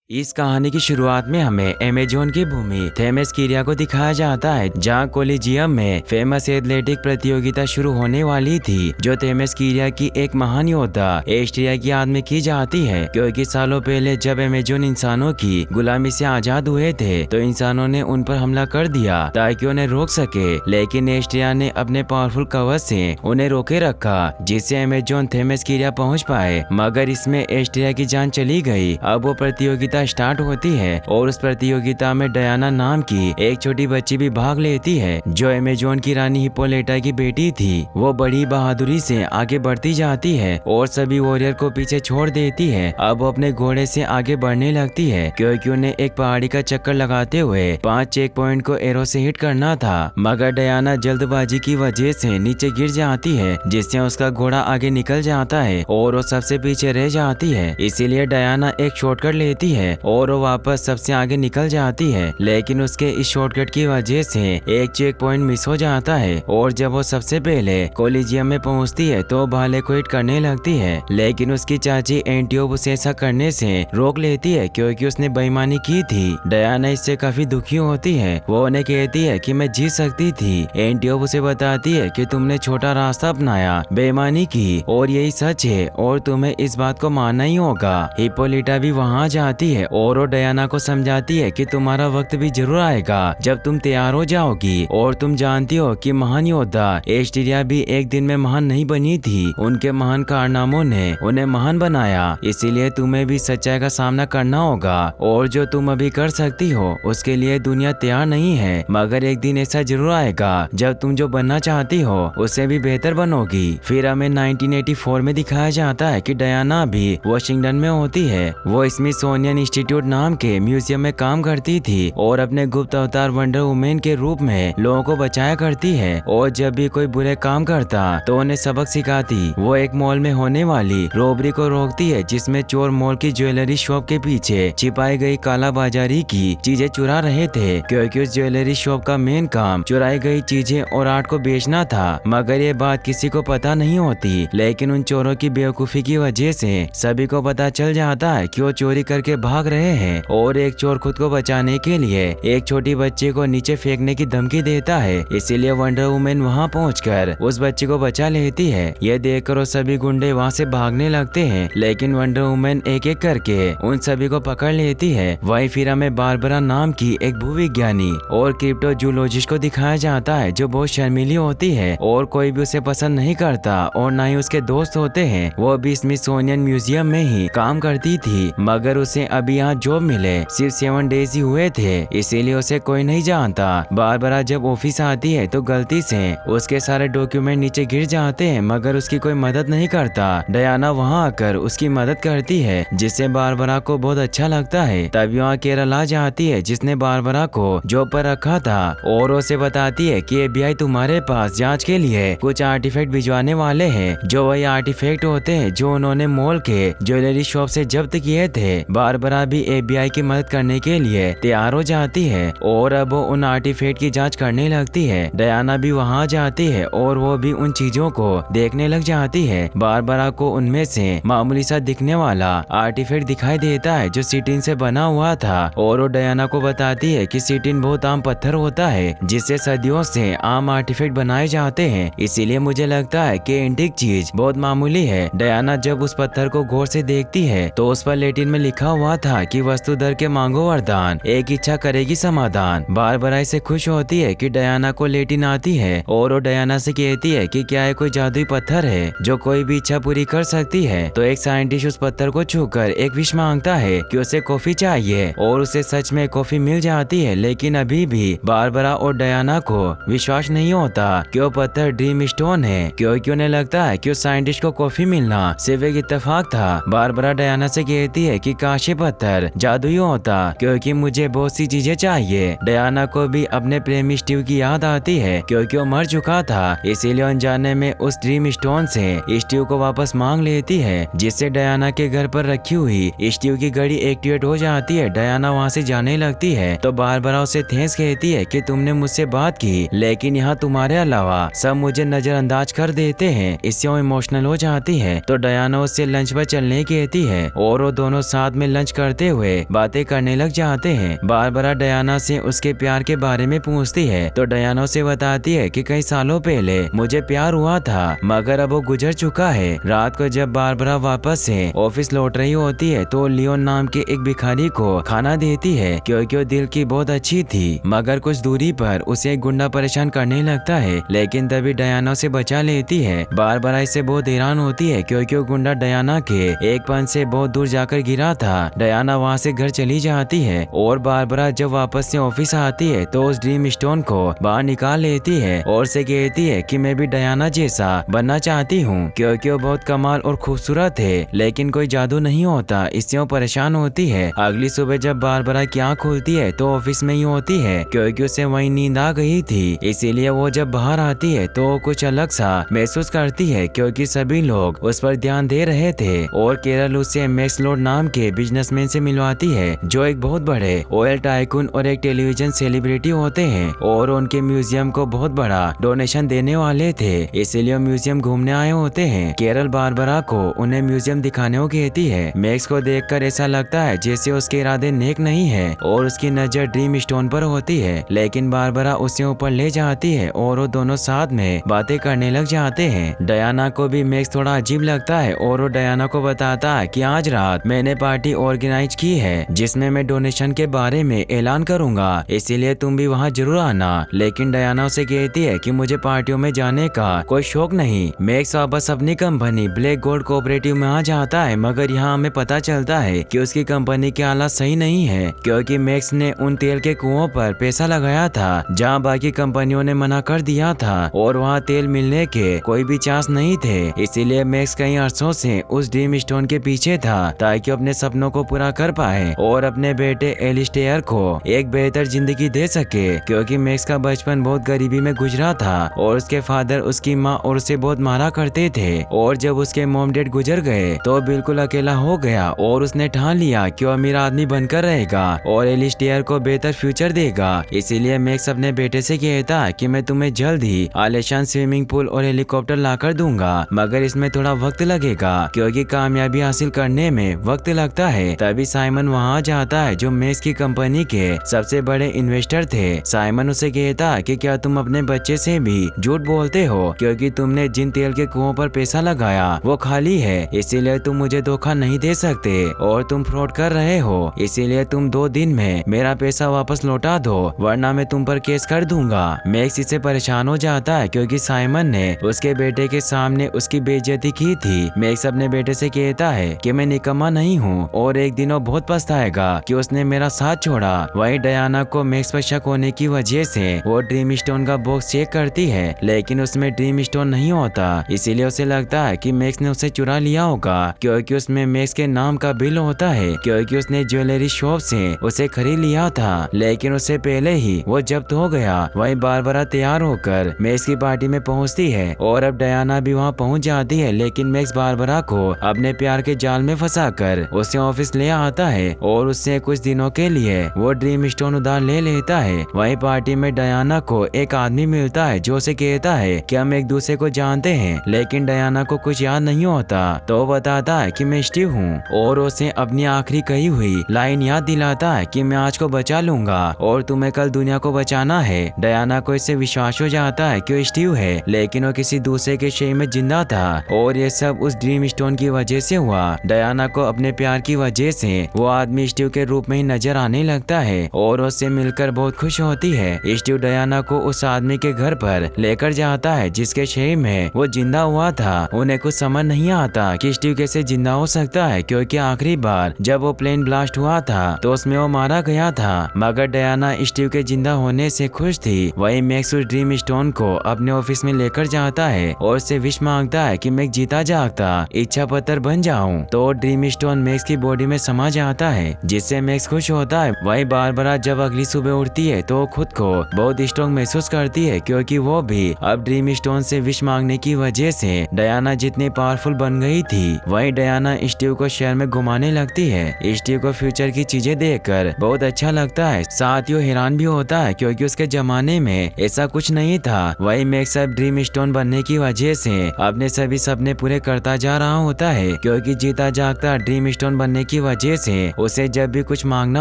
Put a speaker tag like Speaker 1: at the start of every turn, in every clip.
Speaker 1: इस कहानी की शुरुआत में हमें अमेज़न की भूमि थेमेस्कीरिया को दिखाया जाता है, जहां कोलिजियम में फेमस एथलेटिक प्रतियोगिता शुरू होने वाली थी, जो थेमेस्कीरिया की एक महान योद्धा एस्ट्रिया की याद में की जाती है। क्योंकि सालों पहले जब अमेज़न इंसानों की गुलामी से आजाद हुए थे, तो इंसानों ने उन पर हमला कर दिया ताकि उन्हें रोक सके, लेकिन एस्ट्रिया ने अपने पावरफुल कवच से उन्हें रोके रखा, जिससे अमेज़न थेमेस्कीरिया पहुँच पाए। मगर इसमें एस्ट्रिया की जान चली गई। अब वो प्रतियोगिता स्टार्ट होती है और उस प्रतियोगिता में डायना नाम की एक छोटी बच्ची भी भाग लेती है, जो अमेज़न की रानी हिप्पोलिटा की बेटी थी। वो बड़ी बहादुरी से आगे बढ़ती जाती है और सभी वॉरियर को पीछे छोड़ देती है। अब वो अपने घोड़े से आगे बढ़ने लगती है, क्योंकि उन्हें एक पहाड़ी का चक्कर लगाते हुए 5 चेक पॉइंट को एरो से हिट करना था। मगर डायना जल्दबाजी की वजह से नीचे गिर जाती है, जिससे उसका घोड़ा आगे निकल जाता है और वो सबसे पीछे रह जाती है। इसीलिए डायना एक शॉर्टकट लेती है और वो वापस सबसे आगे निकल जाती है, लेकिन उसके इस शॉर्टकट की वजह से एक चेक पॉइंट मिस हो जाता है। और जब वो सबसे पहले कोलिजियम में पहुंचती है तो भाले को हिट करने लगती है, लेकिन उसकी चाची एंटियोप उसे ऐसा करने से रोक लेती है, क्योंकि उसने बेईमानी की थी। डायना इससे काफी दुखी होती है। वो उन्हें कहती है कि मैं जीत सकती थी। एंटियोप उसे बताती है कि तुमने छोटा रास्ता अपनाया, बेईमानी की, और यही सच है और तुम्हें इस बात को मानना ही होगा। हिप्पोलिटा भी वहाँ जाती है और वो डायना को समझाती है कि तुम्हारा वक्त भी जरूर आएगा जब तुम तैयार हो जाओगी, और तुम जानती हो कि महान योद्धा एस्ट्रिया भी एक दिन में महान नहीं बनी थी। उनके महान कारनामों ने उन्हें महान बनाया। इसीलिए तुम्हें भी सच्चाई का सामना करना होगा, और जो तुम अभी कर सकती हो उसके लिए दुनिया तैयार नहीं है। मगर एक दिन ऐसा जरूर आएगा जब तुम जो बनना चाहती हो उससे भी बेहतर बनोगी। फिर हमें 1984 में दिखाया जाता है कि डायना भी वाशिंगटन में होती है। वो स्मिथसोनियन इंस्टीट्यूट नाम के म्यूजियम में काम करती थी और अपने गुप्त अवतार वंडर वुमेन के रूप में लोगों को बचाया करती है, और जब भी कोई बुरे काम करता तो उन्हें सबक सिखाती। वो एक मॉल में होने वाली रॉबरी को रोकती है, जिसमें चोर मॉल की ज्वेलरी शॉप के पीछे छिपाई गई काला बाजारी की चीजें चुरा रहे थे, क्योंकि उस ज्वेलरी शॉप का मेन काम चुराई गई चीजें और आर्ट को बेचना था। मगर ये बात किसी को पता नहीं होती, लेकिन उन चोरों की बेवकूफी की वजह से सभी को पता चल जाता है कि वो चोरी करके भाग रहे हैं। और एक चोर खुद को बचाने के लिए एक छोटी बच्ची को नीचे फेंकने की धमकी देता है। इसीलिए वंडर वुमेन वहां पहुंचकर उस बच्ची को बचा लेती है। यह देखकर वो सभी गुंडे वहां से भागने लगते हैं, लेकिन वंडर वुमेन एक एक करके उन सभी को पकड़ लेती है। वहीं फिर हमें बारबरा नाम की एक भूविज्ञानी और क्रिप्टोजूलॉजिस्ट को दिखाया जाता है, जो बहुत शर्मीली होती है और कोई भी उसे पसंद नहीं करता और न ही उसके दोस्त होते हैं। वो भी स्मिथसोनियन म्यूजियम में ही काम करती थी, मगर उसे अभी यहाँ जॉब मिले सिर्फ 7 डेज ही हुए थे, इसीलिए उसे कोई नहीं जानता। बारबरा जब ऑफिस आती है तो गलती से उसके सारे डॉक्यूमेंट नीचे गिर जाते हैं, मगर उसकी कोई मदद नहीं करता। डायना वहां आकर उसकी मदद करती है, जिससे बारबरा को बहुत अच्छा लगता है। तभी वहाँ केरल आ जाती है, जिसने बारबरा को जॉब पर रखा था, और उसे बताती है कि FBI तुम्हारे पास जांच के लिए कुछ आर्टिफैक्ट भिजवाने वाले हैं, जो वही आर्टिफैक्ट होते हैं जो उन्होंने मॉल के ज्वेलरी शॉप से जब्त किए थे। बारबरा भी FBI की मदद करने के लिए तैयार हो जाती है और अब वो उन आर्टिफैक्ट की जांच करने लगती है। डायना भी वहां जाती है और वो भी उन चीजों को देखने लग जाती है। बारबरा को उनमें से मामूली सा दिखने वाला आर्टिफैक्ट दिखाई देता है, जो सिटिन से बना हुआ था, और वो डायना को बताती है कि सिटिन बहुत आम पत्थर होता है, जिससे सदियों से आम आर्टिफैक्ट बनाए जाते हैं। इसीलिए मुझे लगता है कि एंटीक चीज बहुत मामूली है। डायना जब उस पत्थर को गौर से देखती है तो उस पर लैटिन में लिखा हुआ था कि वस्तु दर के मांगो वरदान, एक इच्छा करेगी समाधान। बारबरा से खुश होती है कि डायना को लैटिन आती है, और वो डायना से कहती है कि क्या है कोई जादुई पत्थर है जो कोई भी इच्छा पूरी कर सकती है। तो एक साइंटिस्ट उस पत्थर को छूकर एक विश मांगता है कि उसे कॉफी चाहिए, और उसे सच में कॉफी मिल जाती है। लेकिन अभी भी बारबरा और डायना को विश्वास नहीं होता कि वो पत्थर ड्रीम स्टोन है, क्योंकि उन्हें लगता है कि उस साइंटिस्ट को कॉफी मिलना सिर्फ एक इत्तेफाक था। बारबरा डायना से कहती है कि काश ये पत्थर जादुई होता, क्योंकि मुझे बहुत सी चीजें चाहिए। डायना को भी अपने प्रेमी स्टीव की याद आती है, क्योंकि वो मर चुका था। इसीलिए अनजाने में उस ड्रीम स्टोन से स्टीव को वापस मांग लेती है, जिससे डायना के घर पर रखी हुई स्टीव की घड़ी एक्टिवेट हो जाती है। डायना वहाँ से जाने लगती है तो बारबरा उसे थैंक्स कहती है कि तुमने मुझसे बात की, लेकिन यहाँ तुम्हारे अलावा सब मुझे नजरअंदाज कर देते हैं। इससे वो इमोशनल हो जाती है। तो डायना उससे लंच पर चलने कहती है और वो दोनों साथ में लंच करते हुए बातें करने लग जाते हैं। बारबरा डायना से उसके प्यार के बारे में पूछती है तो डायना उसे बताती है कि कई सालों पहले मुझे प्यार हुआ था, मगर अब वो गुजर चुका है। रात को जब बारबरा वापस से ऑफिस लौट रही होती है तो लियोन नाम के एक भिखारी को खाना देती है क्योंकि वो दिल की बहुत अच्छी थी, मगर कुछ दूरी पर उसे एक गुंडा परेशान करने लगता है, लेकिन तभी डायना उसे बचा लेती है। बारबरा इससे बहुत हैरान होती है क्योंकि वो गुंडा डायना के एक पंच से बहुत दूर जाकर गिरा था। डायना वहाँ से घर चली जाती है और बारबरा जब वापस से ऑफिस आती है तो उस ड्रीम स्टोन को बाहर निकाल लेती है और से कहती है कि मैं भी डायना जैसा बनना चाहती हूँ क्योंकि वो बहुत कमाल और खूबसूरत है, लेकिन कोई जादू नहीं होता। इससे वो परेशान होती है। अगली सुबह जब बारबरा की आँख खुलती है तो ऑफिस में ही होती है क्योंकि उसे वही नींद आ गई थी, इसीलिए वो जब बाहर आती है तो कुछ अलग सा महसूस करती है क्योंकि सभी लोग उस पर ध्यान दे रहे थे और केरल उसे मैक्स लॉर्ड नाम के बिजनेसमैन से मिलवाती है जो एक बहुत बड़े ऑयल टाइकून और एक टेलीविजन सेलिब्रिटी होते हैं और उनके म्यूजियम को बहुत बड़ा डोनेशन देने वाले थे, इसीलिए म्यूजियम घूमने आए होते हैं। केरल बारबरा को उन्हें म्यूजियम दिखाने को कहती है। मैक्स को देखकर ऐसा लगता है जैसे उसके इरादे नेक नहीं है और उसकी नजर ड्रीम स्टोन पर होती है, लेकिन बारबरा उसे ऊपर ले जाती है और वो दोनों साथ में बातें करने लग जाते हैं। डायना को भी मैक्स थोड़ा अजीब लगता है और वो डायना को बताता है कि आज रात मैंने पार्टी ऑर्गेनाइज की है जिसमें मैं डोनेशन के बारे में ऐलान करूंगा, इसीलिए तुम भी वहां जरूर आना। लेकिन डायना उसे कहती है कि मुझे पार्टियों में जाने का कोई शौक नहीं। मैक्स वापस अपनी कंपनी ब्लैक गोल्ड कोऑपरेटिव में आ जाता है, मगर यहाँ हमें पता चलता है कि उसकी कंपनी के हालात सही नहीं है क्योंकि मैक्स ने उन तेल के कुओं पर पैसा लगाया था जहाँ बाकी कंपनियों ने मना कर दिया था और वहाँ तेल मिलने के कोई भी चांस नहीं थे। इसीलिए मैक्स कई अरसों से उस ड्रीम स्टोन के पीछे था ताकि अपने सपनों को पूरा कर पाए और अपने बेटे एलिस्टेयर को एक बेहतर जिंदगी दे सके क्योंकि मैक्स का बचपन बहुत गरीबी में गुजरा था और उसके फादर, उसकी माँ और उसे बहुत मारा करते थे और जब उसके मॉम डैड गुजर गए तो बिल्कुल अकेला हो गया और उसने ठान लिया कि वो अमीर आदमी बनकर रहेगा और एलिस्टेयर को बेहतर फ्यूचर देगा। इसीलिए मैक्स अपने बेटे से कहता कि मैं तुम्हें जल्द ही आलीशान स्विमिंग पूल और हेलीकॉप्टर लाकर दूंगा, मगर इसमें थोड़ा वक्त लगेगा क्योंकि कामयाबी हासिल करने में वक्त लगता है। तभी साइमन वहाँ जाता है जो मैक्स की कंपनी के सबसे बड़े इन्वेस्टर थे। साइमन उसे कहता कि क्या तुम अपने बच्चे से भी झूठ बोलते हो क्योंकि तुमने जिन तेल के कुओं पर पैसा लगाया वो खाली है, इसीलिए तुम मुझे धोखा नहीं दे सकते और तुम फ्रॉड कर रहे हो, इसीलिए तुम 2 दिन में मेरा पैसा वापस लौटा दो वरना मैं तुम पर केस कर दूंगा। मैक्स इससे परेशान हो जाता है क्योंकि साइमन ने उसके बेटे के सामने उसकी बेइज्जती की थी। मैक्स अपने बेटे से कहता है कि मैं निकम्मा नहीं हूँ और एक दिन वो बहुत पछताएगा कि उसने मेरा साथ छोड़ा। वही डायना को मैक्स पर शक होने की वजह से वो ड्रीम स्टोन का बॉक्स चेक करती है, लेकिन उसमें ड्रीम स्टोन नहीं होता, इसीलिए उसे लगता है कि मैक्स ने उसे चुरा लिया होगा क्योंकि उसमें मैक्स के नाम का बिल होता है क्योंकि उसने ज्वेलरी शॉप से उसे खरीद लिया था, लेकिन उससे पहले ही वो जब्त हो गया। वही बारबरा तैयार होकर मैक्स की पार्टी में पहुंचती है और अब डायना भी वहां पहुंच जाती है, लेकिन मैक्स बारबरा को अपने प्यार के जाल में फंसाकर उसे ऑफिस ले आता है और उससे कुछ दिनों के लिए वो ड्रीम स्टोन उधार ले लेता है। वही पार्टी में डायना को एक आदमी मिलता है जो उसे कहता है कि हम एक दूसरे को जानते हैं, लेकिन डायना को कुछ याद नहीं होता तो वो बताता है कि मैं स्टीव हूँ और उसे अपनी आखिरी कही हुई लाइन याद दिलाता है कि मैं आज को बचा लूंगा और तुम्हें कल दुनिया को बचाना है। डायना को इससे विश्वास हो जाता है कि वो स्टीव है, लेकिन वो किसी दूसरे के शहर में जिंदा था और ये सब उस ड्रीम स्टोन की वजह से हुआ। डायना को अपने प्यार की वजह से वो आदमी स्टीव के रूप में ही नजर आने लगता है और उससे मिलकर बहुत खुश होती है। स्टीव डायना को उस आदमी के घर पर लेकर जाता है जिसके शहर में वो जिंदा हुआ था। उन्हें कुछ समझ नहीं आता कि स्टीव कैसे जिंदा हो सकता है क्योंकि आखिरी बार जब वो प्लेन ब्लास्ट हुआ था तो उसमें वो मारा गया था, मगर डायना स्टीव के जिंदा होने से खुश थी। वही मैक्स उस ड्रीम स्टोन को अपने ऑफिस में लेकर जाता है और उससे विश मांगता है कि मैं जीता जागता इच्छा पत्र बन जाऊं, तो ड्रीम स्टोन मैक्स की बॉडी में समा जाता है जिससे मैक्स खुश होता है। वही बारबरा जब अगली सुबह उठती है तो खुद को बहुत स्ट्रॉन्ग महसूस करती है क्योंकि वो भी अब ड्रीम स्टोन से विश मांगने की वजह से डायना जितनी पावरफुल बन गई थी। वही डायना स्टीव को शहर में घुमाने लगती है। स्टीव को फ्यूचर की चीजें देखकर बहुत अच्छा लगता है, साथ ही वो हैरान भी होता है क्योंकि उसके जमाने में ऐसा कुछ नहीं था। वही मैक्स अब ड्रीम स्टोन बनने की वजह से अपने सभी सपने पूरे करता जा रहा होता है क्योंकि जीता जागता ड्रीम स्टोन बनने की वजह से उसे जब भी कुछ मांगना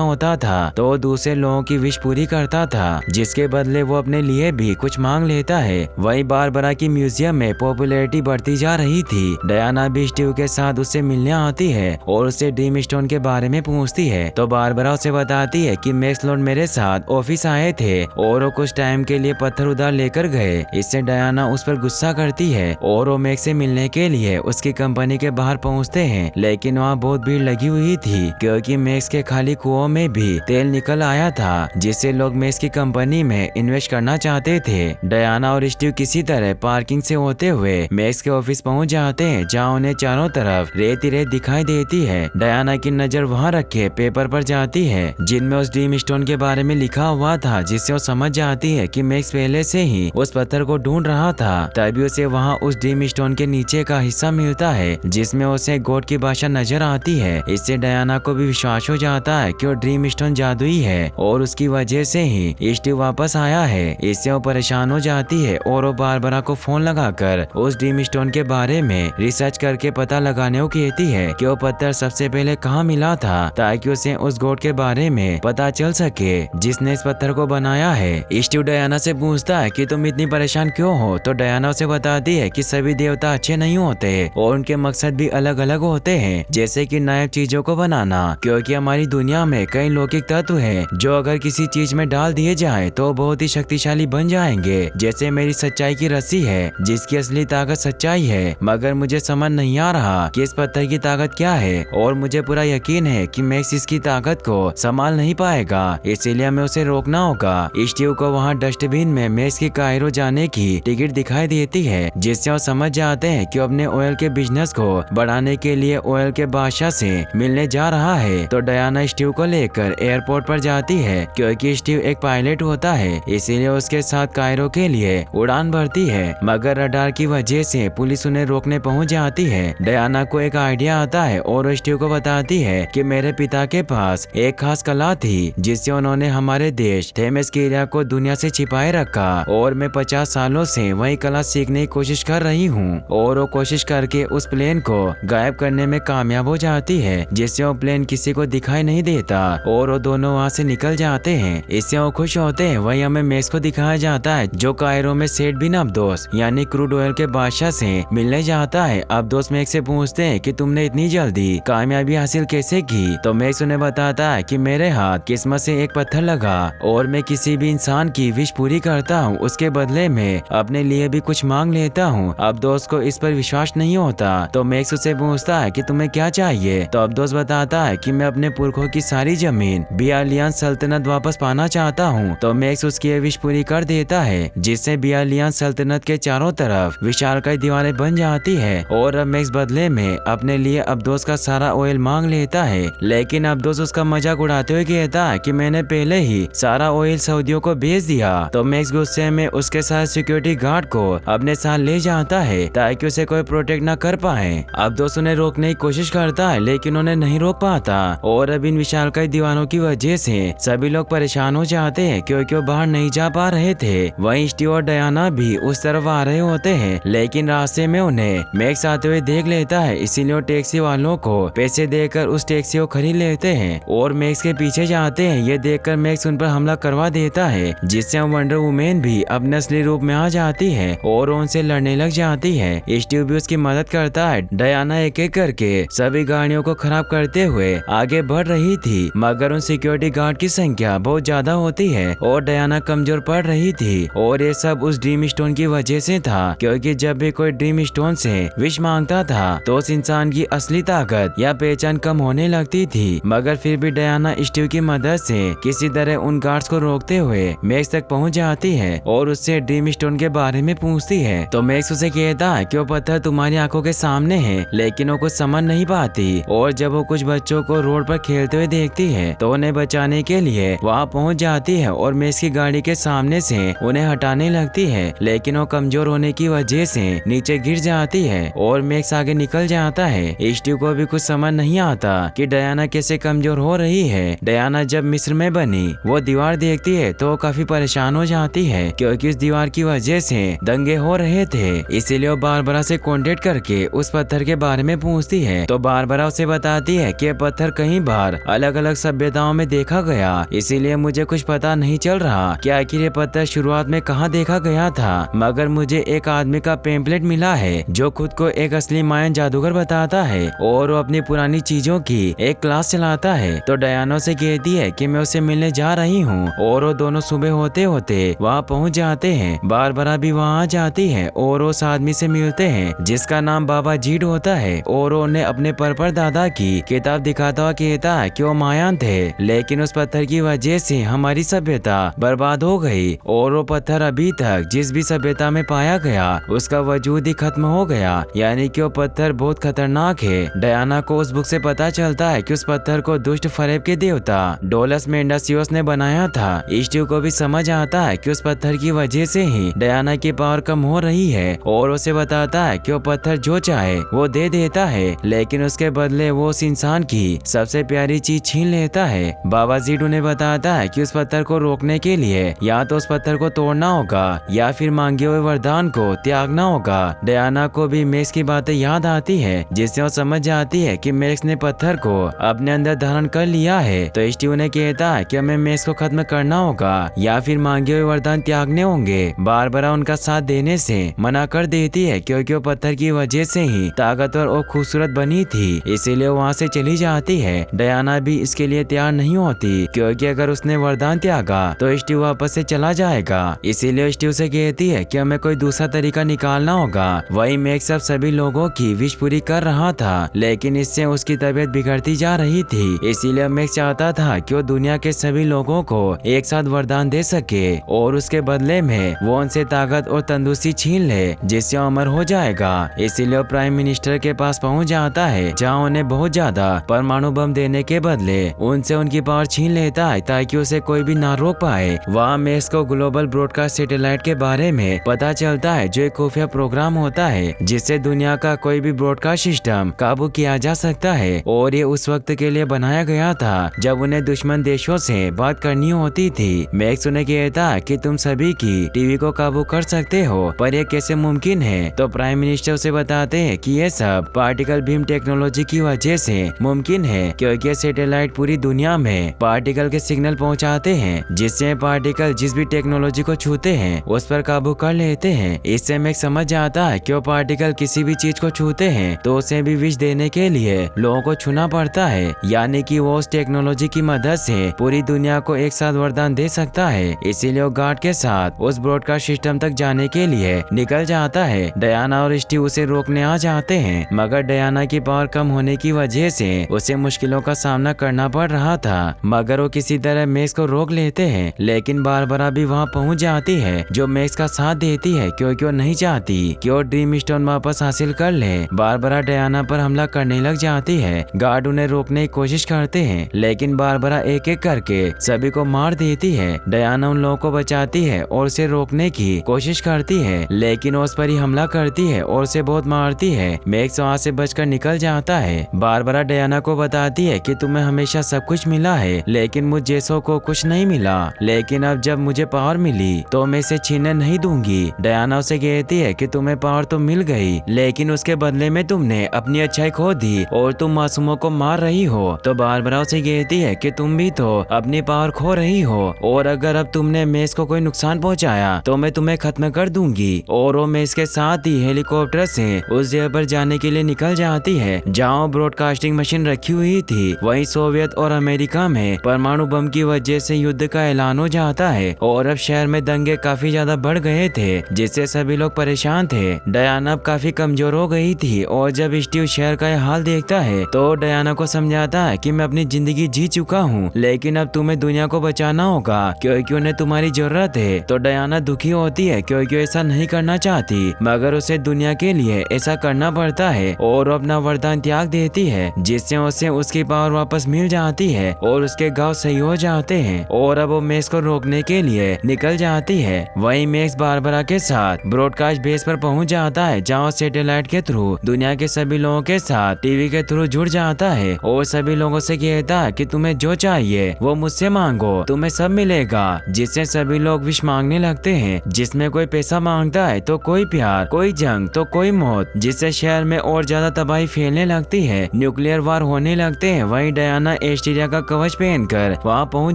Speaker 1: होता था तो वो दूसरे लोगों की विश पूरी करता था, जिसके बदले वो अपने लिए भी कुछ मांग लेता है। वहीं बारबरा की म्यूजियम में पॉपुलैरिटी बढ़ती जा रही थी। डायना भी स्टीव के साथ उससे मिलने आती है और उससे ड्रीम स्टोन के बारे में पूछती है तो बारबरा उसे बताती है कि मैक्स लॉर्ड मेरे साथ ऑफिस आए थे और वो कुछ टाइम के लिए पत्थर उधार लेकर गए। इससे डायना उस पर गुस्सा करती है और वो मैक्स से मिलने के लिए उसकी कंपनी के बाहर पहुंचते हैं, लेकिन वहाँ बहुत भीड़ लगी हुई थी क्योंकि मैक्स के खाली कुओं में भी तेल निकल आया था, जिससे लोग मैक्स की कंपनी में इन्वेस्ट करना चाहते थे। डायना और स्टीव किसी तरह पार्किंग से होते हुए मैक्स के ऑफिस पहुंच जाते हैं, जहाँ उन्हें चारों तरफ रेत ही रेत दिखाई देती है। डायना की नजर वहाँ रखे पेपर पर जाती है जिनमें उस ड्रीम स्टोन के बारे में लिखा हुआ था, जिससे वो समझ जाती है कि मैक्स पहले से ही उस पत्थर को ढूंढ रहा था। तभी उसे वहाँ उस ड्रीम स्टोन के नीचे का हिस्सा मिलता है जिसमें उसे गॉड की भाषा नजर आती है। इससे डायना को भी विश्वास हो जाता है कि वो ड्रीम स्टोन जादुई है और उसकी वजह से ही स्टीव वापस आया है। इससे वो परेशान हो जाती है और वो बारबरा को फोन लगाकर उस ड्रीम स्टोन के बारे में रिसर्च करके पता लगाने को कहती है कि वो पत्थर सबसे पहले कहाँ मिला था, ताकि उसे उस गॉड के बारे में पता चल सके जिसने इस पत्थर को बनाया है। स्टीव डायना से पूछता है कि तुम इतनी परेशान क्यों हो, तो डायना उसे बताती है कि सभी देवता अच्छे नहीं होते और उनके मकसद भी अलग अलग होते हैं, जैसे कि नायाब चीजों को बनाना, क्योंकि हमारी दुनिया में कई लौकिक तत्व हैं जो अगर किसी चीज में डाल दिए जाए तो बहुत ही शक्तिशाली बन जाएंगे। जैसे मेरी सच्चाई की रस्सी है जिसकी असली ताकत सच्चाई है, मगर मुझे समझ नहीं आ रहा कि इस पत्थर की ताकत क्या है और मुझे पूरा यकीन है कि मैक्स इसकी ताकत को संभाल नहीं पाएगा, इसीलिए हमें उसे रोकना होगा। स्टीव को वहाँ डस्टबिन में मैक्स की कायरो जाने की टिकट दिखाई देती है, जिससे वो समझ जाते हैं कि अपने ऑयल के बिजनेस को बढ़ाने के लिए ऑयल के बादशाह से मिलने जा रहा है। तो डायना स्टीव को लेकर एयरपोर्ट पर जाती है क्योंकि स्टीव एक पायलट होता है, इसीलिए उसके साथ कायरो के लिए उड़ान भरती है, मगर रडार की वजह से पुलिस उन्हें रोकने पहुंच जाती है। डायना को एक आइडिया आता है और स्टीव को बताती है कि मेरे पिता के पास एक खास कला थी जिससे उन्होंने हमारे देश थेमेस्कीरिया को दुनिया से छिपाए रखा और मैं 50 सालों से वही कला सीखने की कोशिश कर रही हूँ। और वो कोशिश करके उस प्लेन को गायब करने में कामयाब हो जाती है, जिससे वो प्लेन किसी को दिखाई नहीं देता और वो दोनों वहाँ से निकल जाते हैं। इससे वो खुश होते हैं। वही हमें मैक्स को दिखाया जाता है जो कायरो में सेठ बिन अब्दोस यानी क्रूड ऑयल के बादशाह से मिलने जाता है। अब्दोस मैक्स से पूछते हैं कि तुमने इतनी जल्दी कामयाबी हासिल कैसे की, तो मैक्स उन्हें बताता है कि मेरे हाथ किस्मत से एक पत्थर लगा और मैं किसी भी इंसान की विश पूरी करता हूँ, उसके बदले में अपने लिए भी कुछ मांग लेता हूँ। अब्दोस को इस पर विश्वास नहीं होता तो मैक्स उसे पूछता है कि तुम्हें क्या चाहिए, तो अब्दोस बताता है कि मैं अपने पुरखों की सारी जमीन बियालियान सल्तनत वापस पाना चाहता हूँ। तो मैक्स उसकी ये विश पूरी कर देता है, जिससे बियालियान सल्तनत के चारों तरफ विशालकाय दीवारें बन जाती है और अब मैक्स बदले में अपने लिए अब्दोस का सारा ऑयल मांग लेता है। लेकिन अब्दोस उसका मजाक उड़ाते हुए कहता है कि मैंने पहले ही सारा ऑयल सऊदियों को बेच दिया। तो मैक्स गुस्से में उसके साथ सिक्योरिटी गार्ड को अपने साथ ले जाता है ताकि उसे कोई प्रोटेक्ट न कर पाए। अब्दोस उन्हें रोकने की कोशिश करता है लेकिन उन्हें नहीं रोक पाता और अब इन विशालकाय दीवारों की वजह से सभी लोग परेशान हो जाते हैं क्योंकि वो बाहर नहीं जा पा रहे थे। वहीं स्टीव और डायना भी उस तरफ आ रहे होते हैं, लेकिन रास्ते में उन्हें मैक्स आते हुए देख लेता है, इसीलिए वो टैक्सी वालों को पैसे देकर उस टैक्सी को खरीद लेते हैं और मैक्स के पीछे जाते हैं। ये देखकर मैक्स उन पर हमला करवा देता है, जिससे वंडर वुमेन भी अपने असली रूप में आ जाती है और उनसे लड़ने लग जाती है। स्टीव भी उसकी मदद करता है। डायना एक एक करके सभी गाड़ियों को खराब करते हुए आगे बढ़ रही थी, मगर उन सिक्योरिटी गार्ड की संख्या बहुत ज्यादा होती है और डायना कमजोर पड़ रही थी। और ये सब उस ड्रीम स्टोन की वजह से था, क्योंकि जब भी कोई ड्रीम स्टोन से विश मांगता था तो उस इंसान की असली ताकत या पहचान कम होने लगती थी। मगर फिर भी डायना स्टीव की मदद से किसी तरह उन गार्ड्स को रोकते हुए मैक्स तक पहुंच जाती है और उससे ड्रीम स्टोन के बारे में पूछती है। तो मैक्स उसे कहता है कि वो पत्थर तुम्हारी आंखों के सामने है, लेकिन वो कुछ समझ नहीं पाती। और जब वो कुछ बच्चों को रोड पर खेलते हुए देखती है तो उन्हें बचाने के लिए वहाँ पहुँच जाती है और मैक्स की गाड़ी के सामने से उन्हें हटाने लगती है, लेकिन वो कमजोर होने की वजह से नीचे गिर जाती है और मैक्स आगे निकल जाता है। स्टीव को भी कुछ समझ नहीं आता कि डायना कैसे कमजोर हो रही है। डायना जब मिस्र में बनी वो दीवार देखती है तो काफी परेशान हो जाती है, क्योंकि उस दीवार की वजह से दंगे हो रहे थे। इसीलिए वो बारबरा से कांटेक्ट करके उस पत्थर के बारे में पूछती है। तो बारबरा उसे बताती बताती है कि पत्थर कई बार अलग अलग सभ्यताओं में देखा गया, इसीलिए मुझे कुछ पता नहीं चल रहा कि आखिर ये पत्थर शुरुआत में कहाँ देखा गया था। मगर मुझे एक आदमी का पेम्पलेट मिला है जो खुद को एक असली मायन जादूगर बताता है और वो अपनी पुरानी चीजों की एक क्लास चलाता है। तो डयाना से कहती है कि मैं उसे मिलने जा रही हूँ और वो दोनों सुबह होते होते वहाँ पहुँच जाते हैं। बारबरा भी वहाँ आ जाती है और उस आदमी से मिलते हैं जिसका नाम बाबा जीड होता है और उन्हें अपने पर दादा की किताब दिखाता हुआ कहता है कि वो मायान थे, लेकिन उस पत्थर की वजह से हमारी सभ्यता बर्बाद हो गई और वो पत्थर अभी तक जिस भी सभ्यता में पाया गया उसका वजूद ही खत्म हो गया, यानी कि वो पत्थर बहुत खतरनाक है। डयाना को उस बुक से पता चलता है कि उस पत्थर को दुष्ट फरेब के देवता डोलस मेंडासियोस ने बनाया था। स्टीव को भी समझ आता है कि उस पत्थर की वजह से ही डयाना की पावर कम हो रही है और उसे बताता है कि वो पत्थर जो चाहे वो दे देता है, लेकिन उसके बदले वो उस इंसान की सबसे प्यारी चीज छीन लेता है। बाबा जीड उन्हें बताता है कि उस पत्थर को रोकने के लिए या तो उस पत्थर को तोड़ना होगा या फिर मांगे हुए वरदान को त्यागना होगा। डयाना को भी मैक्स की बातें याद आती है जिससे वो समझ जाती है कि मैक्स ने पत्थर को अपने अंदर धारण कर लिया है। तो स्टीव ने कहता है कि हमें मैक्स को खत्म करना होगा या फिर मांगे हुए वरदान त्यागने होंगे। बारबरा उनका साथ देने से मना कर देती है क्योंकि वो पत्थर की वजह से ही ताकतवर और खूबसूरत बनी थी, इसीलिए वहाँ से चली जाती है। डयाना भी इसके लिए तैयार नहीं होती क्योंकि अगर उसने वरदान त्यागा तो स्टीव वापस से चला जाएगा, इसीलिए स्टीव से कहती है कि हमें कोई दूसरा तरीका निकालना होगा। वही मैक्स अब सभी लोगों की विश पूरी कर रहा था, लेकिन इससे उसकी तबीयत बिगड़ती जा रही थी, इसीलिए मैक्स चाहता था कि वो दुनिया के सभी लोगों को एक साथ वरदान दे सके और उसके बदले में वो उनसे ताकत और तंदुरुस्ती छीन ले जिससे अमर हो जाएगा। इसीलिए वो प्राइम मिनिस्टर के पास पहुंच जाता है जहां उन्हें बहुत ज्यादा परमाणु बम देने के बदले उनसे उनकी पावर छीन लेता है ताकि उसे कोई भी ना रोक पाए। वहाँ मैक्स को ग्लोबल ब्रॉडकास्ट सैटेलाइट के बारे में पता चलता है जो एक खुफिया प्रोग्राम होता है जिससे दुनिया का कोई भी ब्रॉडकास्ट सिस्टम काबू किया जा सकता है और ये उस वक्त के लिए बनाया गया था जब उन्हें दुश्मन देशों से बात करनी होती थी। मैक्स उन्हें कहता है कि तुम सभी की टीवी को काबू कर सकते हो, पर यह कैसे मुमकिन है? तो प्राइम मिनिस्टर उसे बताते हैं कि ये सब पार्टिकल बीम टेक्नोलॉजी की वजह से मुमकिन है क्योंकि सैटेलाइट पूरी दुनिया में पार्टिकल के सिग्नल पहुंचाते हैं जिससे पार्टिकल जिस भी टेक्नोलॉजी को छूते हैं उस पर काबू कर लेते हैं। इससे मैक्स समझ जाता है कि वो पार्टिकल किसी भी चीज को छूते हैं तो उसे भी विश देने के लिए लोगों को छूना पड़ता है, यानी कि वो उस टेक्नोलॉजी की मदद से पूरी दुनिया को एक साथ वरदान दे सकता है। इसीलिए वो गार्ड के साथ उस ब्रॉडकास्ट सिस्टम तक जाने के लिए निकल जाता है। डयाना और स्टीव उसे रोकने आ जाते हैं, मगर डयाना की पावर कम होने की वजह से उसे मुश्किलों का सामना करना पड़ रहा था, मगर वो किसी तरह मैक्स को रोक लेते हैं। लेकिन बारबरा भी वहाँ पहुँच जाती है जो मैक्स का साथ देती है क्योंकि वो नहीं चाहती कि वो ड्रीम स्टोन वापस हासिल कर ले। बारबरा डयाना पर हमला करने लग जाती है। गार्ड उन्हें रोकने की कोशिश करते हैं, लेकिन बारबरा एक एक करके सभी को मार देती है। डयाना उन लोगों को बचाती है और उसे रोकने की कोशिश करती है, लेकिन उस पर ही हमला करती है और उसे बहुत मारती है। मैक्स वहाँ से बचकर निकल जाता है। बारबरा डयाना को बताती है कि तुम्हें हमेशा सब कुछ मिला है, लेकिन मुझ जैसों को कुछ नहीं मिला, लेकिन अब जब मुझे पावर मिली तो मैं इसे छीनने नहीं दूंगी। डयाना उसे कहती है कि तुम्हें पावर तो मिल गई, लेकिन उसके बदले में तुमने अपनी अच्छाई खो दी और तुम मासूमों को मार रही हो। तो बारबरा उसे कहती है कि तुम भी तो अपनी पावर खो रही हो और अगर अब तुमने मैक्स को कोई नुकसान पहुंचाया तो मैं तुम्हें खत्म कर दूंगी। और वो मैक्स के साथ ही हेलीकॉप्टर से उस जगह पर जाने के लिए निकल जाती है जहाँ ब्रॉडकास्टिंग मशीन रखी हुई थी। वहीं सोवियत और अमेरिका में परमाणु बम की वजह से युद्ध का ऐलान हो जाता है और अब शहर में दंगे काफी ज्यादा बढ़ गए थे जिससे सभी लोग परेशान थे। डयाना अब काफी कमजोर हो गई थी और जब स्टीव शहर का हाल देखता है तो डयाना को समझाता है कि मैं अपनी जिंदगी जी चुका हूँ, लेकिन अब तुम्हें दुनिया को बचाना होगा क्योंकि उन्हें तुम्हारी जरूरत है। तो डयाना दुखी होती है क्योंकि ऐसा नहीं करना चाहती, मगर उसे दुनिया के लिए ऐसा करना पड़ता है और अपना वरदान त्याग देती है जिससे उसे उसकी पावर वापस मिल जाती है और उसके घाव सही हो जाते हैं और अब वो मैक्स को रोकने के लिए निकल जाती है। वहीं मैक्स बारबरा के साथ ब्रॉडकास्ट बेस पर पहुंच जाता है जहाँ सैटेलाइट के थ्रू दुनिया के सभी लोगों के साथ टीवी के थ्रू जुड़ जाता है और सभी लोगों से कहता है कि तुम्हें जो चाहिए वो मुझसे मांगो, तुम्हें सब मिलेगा। जिससे सभी लोग विश मांगने लगते हैं, जिसमें कोई पैसा मांगता है तो कोई प्यार, कोई जंग तो कोई मौत, जिससे शहर में और ज्यादा तबाही फैलने लगती है। न्यूक्लियर न्यूक्लियर वार होने लगते हैं। वहीं डायना एस्टेरिया का कवच पहनकर वहाँ पहुँच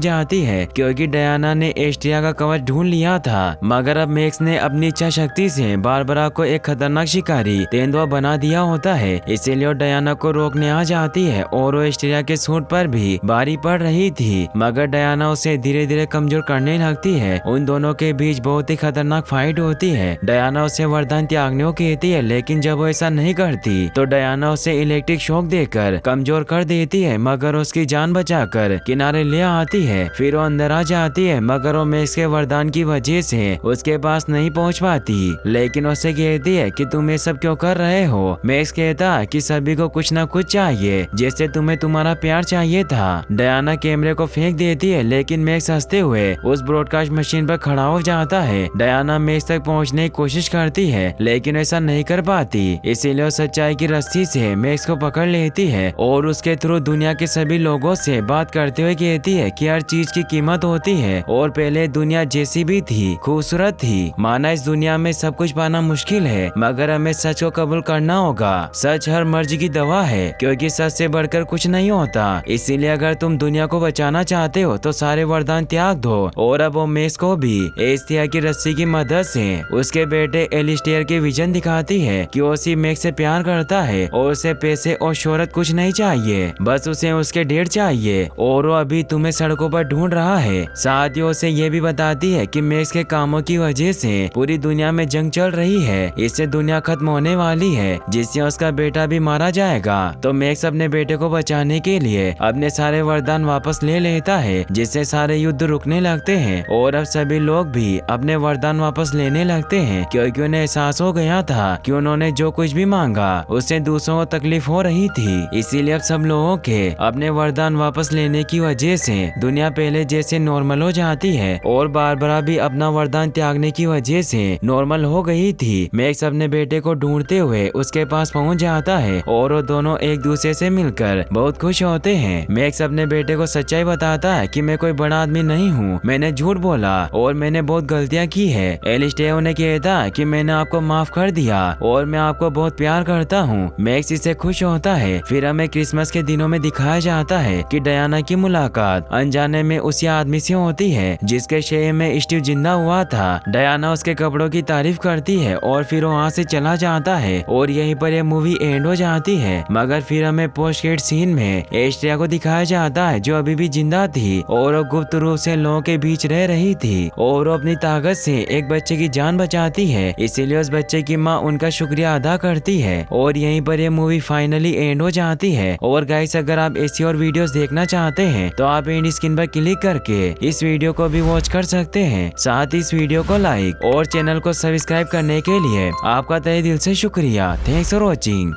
Speaker 1: जाती है, क्योंकि डायना ने एस्टेरिया का कवच ढूंढ लिया था। मगर अब मैक्स ने अपनी इच्छा शक्ति से बारबरा को एक खतरनाक शिकारी तेंदुआ बना दिया होता है, इसीलिए वो डायना को रोकने आ जाती है और वो एस्टेरिया के सूट पर भी भारी पड़ रही थी। मगर डायना उसे धीरे धीरे कमजोर करने लगती है। उन दोनों के बीच बहुत ही खतरनाक फाइट होती है। डायना उसे वरदान त्यागने को कहती है, लेकिन जब वो ऐसा नहीं करती तो डायना उसे इलेक्ट्रिक शॉक देकर कमजोर कर देती है, मगर उसकी जान बचाकर किनारे ले आती है। फिर वो अंदर आ जाती है, मगर वो मैक्स के वरदान की वजह से उसके पास नहीं पहुंच पाती। लेकिन उसे कहती है कि तुम ये सब क्यों कर रहे हो। मैक्स कहता है कि सभी को कुछ ना कुछ चाहिए, जैसे तुम्हें तुम्हारा प्यार चाहिए था। डायना कैमरे को फेंक देती है, लेकिन मैक्स हंसते हुए उस ब्रॉडकास्ट मशीन पर खड़ा हो जाता है। डायना मैक्स तक पहुंचने की कोशिश करती है, लेकिन ऐसा नहीं कर पाती, इसीलिए वो सच्चाई की रस्सी से मैक्स को पकड़ लेती है और उसके थ्रू दुनिया के सभी लोगों से बात करते हुए कहती है कि हर चीज की कीमत होती है और पहले दुनिया जैसी भी थी खूबसूरत थी। माना इस दुनिया में सब कुछ पाना मुश्किल है, मगर हमें सच को कबूल करना होगा। सच हर मर्ज की दवा है, क्योंकि सच से बढ़कर कुछ नहीं होता। इसीलिए अगर तुम दुनिया को बचाना चाहते हो तो सारे वरदान त्याग दो। और अब वो मैक्स को भी एस्टेरिया की रस्सी की मदद से उसके बेटे एलिस्टेयर के विजन दिखाती है कि वो उसी मैक्स से प्यार करता है और उसे पैसे और शोहरत कुछ नहीं चाहिए, बस उसे उसके डेढ़ चाहिए और वो अभी तुम्हें सड़कों पर ढूंढ रहा है। साथ ही उसे ये भी बताती है कि मैक्स के कामों की वजह से पूरी दुनिया में जंग चल रही है, इससे दुनिया खत्म होने वाली है, जिससे उसका बेटा भी मारा जाएगा। तो मैक्स अपने बेटे को बचाने के लिए अपने सारे वरदान वापस ले लेता है, जिससे सारे युद्ध रुकने लगते हैं और अब सभी लोग भी अपने वरदान वापस लेने लगते हैं, क्योंकि उन्हें एहसास हो गया था कि उन्होंने जो कुछ भी मांगा उससे दूसरों को तकलीफ हो रही थी। इसीलिए अब सब लोगों के अपने वरदान वापस लेने की वजह से दुनिया पहले जैसे नॉर्मल हो जाती है और बारबरा भी अपना वरदान त्यागने की वजह से नॉर्मल हो गई थी। मैक्स अपने बेटे को ढूंढते हुए उसके पास पहुंच जाता है और वो दोनों एक दूसरे से मिलकर बहुत खुश होते हैं। मैक्स अपने बेटे को सच्चाई बताता है कि मैं कोई बड़ा आदमी नहीं हूँ, मैंने झूठ बोला और मैंने बहुत गलतियाँ की है। एलिस्टेयर उन्हें कहता है कि मैंने आपको माफ कर दिया और मैं आपको बहुत प्यार करता हूँ। मैक्स इससे खुश होता है। फिर हमें क्रिसमस के दिनों में दिखाया जाता है कि डायना की मुलाकात अनजाने में उसी आदमी से होती है जिसके शहर में स्टीव जिंदा हुआ था। डायना उसके कपड़ों की तारीफ करती है और फिर वहाँ से चला जाता है और यहीं पर यह मूवी एंड हो जाती है। मगर फिर हमें पोस्ट क्रेडिट सीन में एस्टेरिया को दिखाया जाता है जो अभी भी जिंदा थी और वो गुप्त रूप से लोगों के बीच रह रही थी और वो अपनी ताकत से एक बच्चे की जान बचाती है। इसीलिए उस बच्चे की माँ उनका शुक्रिया अदा करती है और यहीं पर यह मूवी फाइनली एंड हो जाती है। और गाइस, अगर आप ऐसी और वीडियोस देखना चाहते हैं तो आप एंड स्क्रीन पर क्लिक करके इस वीडियो को भी वॉच कर सकते हैं। साथ ही इस वीडियो को लाइक और चैनल को सब्सक्राइब करने के लिए आपका तहे दिल से शुक्रिया। Thanks for watching.